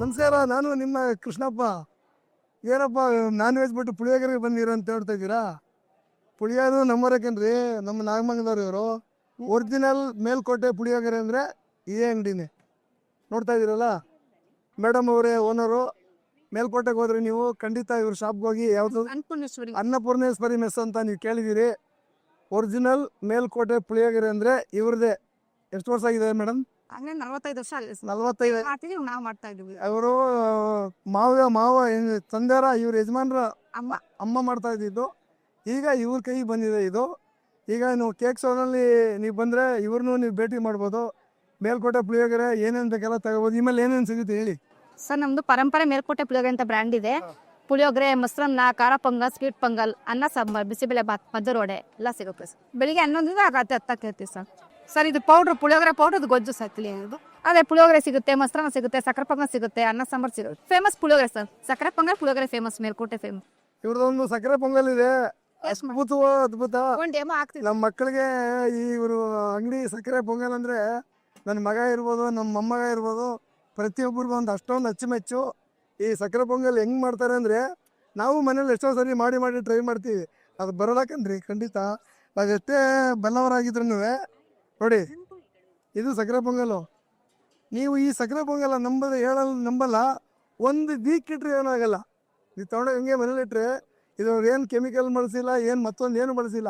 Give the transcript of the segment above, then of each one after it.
ನಮಸ್ಕಾರ, ನಾನು ನಿಮ್ಮ ಕೃಷ್ಣಪ್ಪ. ಏನಪ್ಪ ನಾನ್ ವೆಜ್ ಬಿಟ್ಟು ಪುಳಿಯೋಗರೆಗೆ ಬಂದಿರ ಅಂತ ಹೇಳ್ತಾ ಇದ್ದೀರಾ? ಪುಳಿಯೋದು ನಮ್ಮರಕೇನ್ರಿ, ನಮ್ಮ ನಾಗಮಂಗಲದವ್ರು ಇವರು. ಒರಿಜಿನಲ್ ಮೇಲ್ಕೋಟೆ ಪುಳಿಯೋಗರೆ ಅಂದರೆ ಇದೇ ಅಂಗಡಿನೇ. ನೋಡ್ತಾ ಇದ್ದೀರಲ್ಲ, ಮೇಡಮ್ ಅವರೇ ಓನರು. ಮೇಲ್ಕೋಟೆಗೆ ಹೋದ್ರೆ ನೀವು ಖಂಡಿತ ಇವ್ರ ಶಾಪ್ಗೆ ಹೋಗಿ. ಯಾವುದು ಅನ್ನಪೂರ್ಣೇಶ್ವರಿ ಮೆಸ್ ಅಂತ ನೀವು ಕೇಳಿದ್ದೀರಿ. ಒರಿಜಿನಲ್ ಮೇಲ್ಕೋಟೆ ಪುಳಿಯೋಗರೆ ಅಂದರೆ ಇವ್ರದೇ. ಎಷ್ಟು ವರ್ಷ ಆಗಿದೆ ಮೇಡಮ್? 45 ವರ್ಷ 45. ನಾವು ಮಾಡ್ತಾ ಇದ್ದೀವಿ. ಅವರು ಮಾವ ತಂದೆರ ಇವ್ರ ಯಜಮಾನ್ರ ಅಮ್ಮ ಮಾಡ್ತಾ ಇದ್ದಿದ್ದು. ಈಗ ಇವ್ರ ಕೈಗೆ ಬಂದಿದೆ ಇದು. ಈಗ ನೀವು ಕೇಕ್ ಶೋನಲ್ಲಿ ನೀವು ಬಂದರೆ ಇವ್ರನ್ನೂ ನೀವು ಭೇಟಿ ಮಾಡ್ಬೋದು. ಮೇಲ್ಕೋಟೆ ಪುಳಿಯೋಗರೆ ಏನೇನು ಬೇಕೆಲ್ಲ ತಗೋಬೋದು. ಇಮೇಲೆ ಏನೇನು ಸಿಗುತ್ತೆ ಹೇಳಿ ಸರ್. ನಮ್ದು ಪರಂಪರೆ ಮೇಲ್ಕೋಟೆ ಪುಳಿಯೋಗರೆ ಅಂತ ಬ್ರ್ಯಾಂಡ್ ಇದೆ. ಪುಳಿಯೋಗರೆ, ಮೊಸರನ್ನ, ಖಾರ ಪೊಂಗಲ್, ಸ್ವೀಟ್ ಪೊಂಗಲ್, ಅನ್ನ ಸಾಂಬಾರ್, ಬಿಸಿಬೇಳೆ ಬಾತ್, ಮದ್ದೂರು ವಡೆ ಎಲ್ಲ ಸಿಗುತ್ತೆ ಸರ್. ಬೆಳಿಗ್ಗೆ 11ರಿಂದ ರಾತ್ರಿ 10ಕ್ಕೆ ಇರ್ತೀವಿ ಸರ್. ಸರ್ ಇದು ಪೌಡ್ರ್, ಪುಳಿಯೋಗರೆ ಪೌಡ್ರ್, ಇದು ಗೊಜ್ಜು ಸರ್. ಇದು ಅದೇ ಪುಳಿಯೋಗರೆ ಸಿಗುತ್ತೆ, ಮೊಸರನ್ನ ಸಿಗುತ್ತೆ, ಸಕ್ಕರೆ ಪೊಂಗಲ್ ಸಿಗುತ್ತೆ, ಅನ್ನ ಸಾಂಬಾರ್ ಸಿಗುತ್ತೆ. Famous puliyogare sir. ಸಕ್ಕರೆ ಪೊಂಗಲ್ ಪುಳಿಯೋಗರೆ ಫೇಮಸ್, ಮೇಲ್ಕೋಟೆ ಫೇಮಸ್. ಇವ್ರದೊಂದು ಸಕ್ಕರೆ ಪೊಂಗಲ್ ಇದೆ, ಅದ್ಭುತ. ನಮ್ಮ ಮಕ್ಕಳಿಗೆ ಇವರು ಅಂಗಡಿ ಸಕ್ಕರೆ ಪೊಂಗಲ್ ಅಂದರೆ ನನ್ನ ಮಗ ಇರ್ಬೋದು, ನಮ್ಮ ಮೊಮ್ಮಗ ಇರ್ಬೋದು, ಪ್ರತಿಯೊಬ್ಬರಿಗೂ ಒಂದು ಅಷ್ಟೊಂದು ಅಚ್ಚುಮೆಚ್ಚು. ಈ ಸಕ್ಕರೆ ಪೊಂಗಲ್ ಹೆಂಗೆ ಮಾಡ್ತಾರೆ ಅಂದರೆ, ನಾವು ಮನೇಲಿ ಎಷ್ಟೋ ಸರಿ ಮಾಡಿ ಟ್ರೈ ಮಾಡ್ತೀವಿ. ಅದು ಬರೋದಕ್ಕನ್ರಿ ಖಂಡಿತ. ಅದು ಎಷ್ಟೇ ಬಲ್ಲವರಾಗಿದ್ರು ನೋಡಿ, ಇದು ಸಕ್ಕರೆ ಪೊಂಗಲು. ನೀವು ಈ ಸಕ್ಕರೆ ಪೊಂಗಲ ನಂಬಲ್ಲ. ಒಂದು ವೀಕ್ ಇಟ್ಟರೆ ಏನಾಗಲ್ಲ. ನೀವು ತಗೊಂಡೋಗಿ ಹಂಗೆ ಮನೇಲಿಟ್ರೆ ಇದು ಏನು ಕೆಮಿಕಲ್ ಬಳಸಿಲ್ಲ, ಏನು ಮತ್ತೊಂದು ಏನು ಬಳಸಿಲ್ಲ.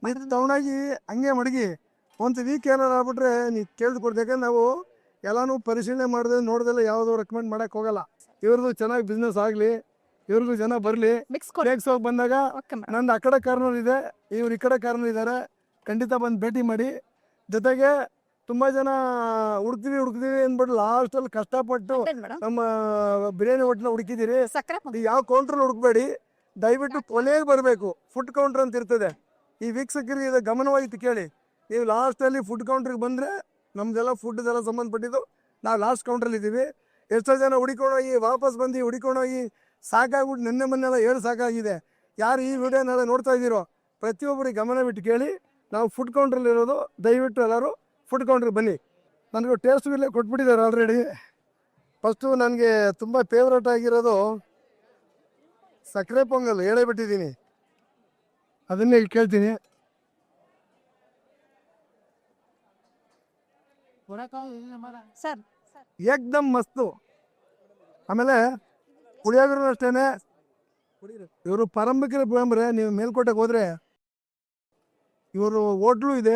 ನೀವು ತಗೊಂಡೋಗಿ ಹಂಗೆ ಮಡಗಿ ಒಂದು ವೀಕ್ ಏನಾರು ಆಗ್ಬಿಟ್ರೆ ನೀವು ಕೇಳ್ದು ಕೊಡ್ಬೇಕು. ನಾವು ಎಲ್ಲನೂ ಪರಿಶೀಲನೆ ಮಾಡಿದೆ ನೋಡ್ದೆಲ್ಲ ಯಾವುದೋ ರೆಕಮೆಂಡ್ ಮಾಡೋಕ್ಕೆ ಹೋಗಲ್ಲ. ಇವ್ರದ್ದು ಚೆನ್ನಾಗಿ ಬಿಸ್ನೆಸ್ ಆಗಲಿ, ಇವ್ರಿಗೂ ಜನ ಬರಲಿ. ಕೇಕ್ಸ್ ಹೋಗಿ ಬಂದಾಗ ನಂದು ಆ ಕಡೆ ಕಾರ್ನರ್ ಇದೆ, ಇವ್ರು ಈ ಕಡೆ ಕಾರ್ನರ್ ಇದ್ದಾರೆ. ಖಂಡಿತ ಬಂದು ಭೇಟಿ ಮಾಡಿ. ಜೊತೆಗೆ ತುಂಬ ಜನ ಹುಡುಕ್ತೀವಿ ಅಂದ್ಬಿಟ್ಟು ಲಾಸ್ಟಲ್ಲಿ ಕಷ್ಟಪಟ್ಟು ನಮ್ಮ ಬಿರಿಯಾನಿ ಹೋಟ್ಲ ಹುಡುಕಿದ್ದೀರಿ. ಯಾವ ಕೌಂಟ್ರಲ್ಲಿ ಹುಡುಕ್ಬೇಡಿ, ದಯವಿಟ್ಟು ಕೊನೆಗೆ ಬರಬೇಕು. ಫುಡ್ ಕೌಂಟ್ರ್ ಅಂತ ಇರ್ತದೆ. ಈ ವೀಕ್ಷಕರಿಗೆ ಇದು ಗಮನವಾಗಿ ಕೇಳಿ. ನೀವು ಲಾಸ್ಟಲ್ಲಿ ಫುಡ್ ಕೌಂಟ್ರಿಗೆ ಬಂದರೆ ನಮ್ಮದೆಲ್ಲ ಫುಡ್ದೆಲ್ಲ ಸಂಬಂಧಪಟ್ಟಿದ್ದು. ನಾವು ಲಾಸ್ಟ್ ಕೌಂಟ್ರಲ್ಲಿ ಇದ್ದೀವಿ. ಎಷ್ಟೋ ಜನ ಹುಡುಕೊಂಡೋಗಿ ವಾಪಸ್ ಬಂದು ಹುಡುಕೊಂಡೋಗಿ ಸಾಕಾಗ್ಬಿಟ್ಟು ಮೊನ್ನೆಲ್ಲ ಹೇಳಿ ಸಾಕಾಗಿದೆ. ಯಾರು ಈ ವಿಡಿಯೋನೆಲ್ಲ ನೋಡ್ತಾ ಇದ್ದೀರೋ ಪ್ರತಿಯೊಬ್ಬರಿಗೆ ಗಮನ ಬಿಟ್ಟು ಕೇಳಿ. ನಾವು ಫುಡ್ ಕೌಂಟ್ರಲ್ಲಿ ಇರೋದು. ದಯವಿಟ್ಟು ಎಲ್ಲರೂ ಫುಡ್ ಕೌಂಟ್ರಿಗೆ ಬನ್ನಿ. ನನಗೂ ಟೇಸ್ಟ್ ಇಲ್ಲೇ ಕೊಟ್ಬಿಟ್ಟಿದ್ದಾರೆ ಆಲ್ರೆಡಿ. ಫಸ್ಟು ನನಗೆ ತುಂಬ ಫೇವ್ರೇಟ್ ಆಗಿರೋದು ಸಕ್ಕರೆ ಪೊಂಗಲ್, ಹೇಳೇ ಬಿಟ್ಟಿದ್ದೀನಿ. ಅದನ್ನೇ ಕೇಳ್ತೀನಿ. ಸರ್ ಏಕ್ದಮ್ ಮಸ್ತು. ಆಮೇಲೆ ಪುಳಿಯೋಗರೆ ಅಷ್ಟೇನೆ. ಇವರು ಪರಂಪರೆ ಪುಳಿಯೋಗರೆ. ನೀವು ಮೇಲ್ಕೋಟೆಗೆ ಹೋದ್ರೆ ಇವರು ಹೋಟ್ಲು ಇದೆ,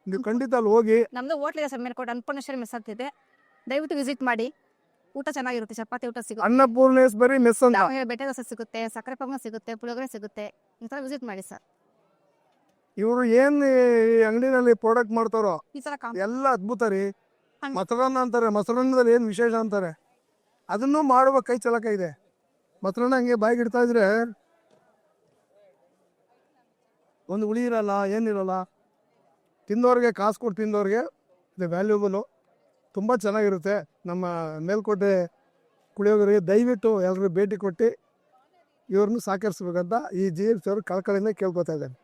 ನೀವು ಖಂಡಿತ ಅಲ್ಲಿ ಹೋಗಿ. ನಮ್ದು ಹೋಟ್ಲ್ ಇದೆ ಸರ್, ಮೇಲ್ಕೋಟೆ ಅನ್ನಪೂರ್ಣೇಶ್ವರಿ ಮೆಸ್ ಅಂತ ಇದೆ. ದಯವಿಟ್ಟು ವಿಸಿಟ್ ಮಾಡಿ. ಊಟ ಚೆನ್ನಾಗಿರುತ್ತೆ, ಚಪಾತಿ ಊಟ ಸಿಗುತ್ತೆ. ಅನ್ನಪೂರ್ಣೇಶ್ವರಿ ಮೆಸ್ ಅಂತ ಬೆಟ್ಟೆ ದೋಸೆ ಸಿಗುತ್ತೆ, ಸಕ್ಕರೆ ಪೊಂಗಲ್ ಸಿಗುತ್ತೆ, ಪುಳಿಯೋಗರೆ ಸಿಗುತ್ತೆ. ಈ ಥರ ವಿಸಿಟ್ ಮಾಡಿ ಸರ್. ಇವರು ಏನು ಈ ಅಂಗಡಿನಲ್ಲಿ ಪ್ರಾಡಕ್ಟ್ ಮಾಡ್ತಾರೋ ಈ ಥರ ಎಲ್ಲ ಅದ್ಭುತ ರೀ. ಮೊಸರನ್ನ ಅಂತಾರೆ, ಮೊಸರನ್ನದಲ್ಲಿ ಏನು ವಿಶೇಷ ಅಂತಾರೆ, ಅದನ್ನು ಮಾಡುವ ಕೈ ಚಲಕ ಇದೆ. ಮೊಸರನ್ನ ಹಂಗೆ ಬಾಯಿಗೆ ಇಡ್ತಾ ಇದ್ರೆ ಒಂದು ಹುಳಿ ಇರಲ್ಲ, ಏನಿರಲ್ಲ. ತಿಂದವ್ರಿಗೆ, ಕಾಸು ಕೊಟ್ಟು ತಿಂದವ್ರಿಗೆ ಇದು ವ್ಯಾಲ್ಯೂಬಲು. ತುಂಬ ಚೆನ್ನಾಗಿರುತ್ತೆ ನಮ್ಮ ಮೇಲ್ಕೋಟೆ ಪುಳಿಯೋಗರೆಗೆ. ದಯವಿಟ್ಟು ಎಲ್ಲರೂ ಭೇಟಿ ಕೊಟ್ಟು ಇವ್ರನ್ನೂ ಸಹಕರಿಸ್ಬೇಕಂತ ಈ GFC ಅವರು ಕಳಕಳಿಯಿಂದ ಕೇಳ್ಕೊತಾ ಇದ್ದಾರೆ.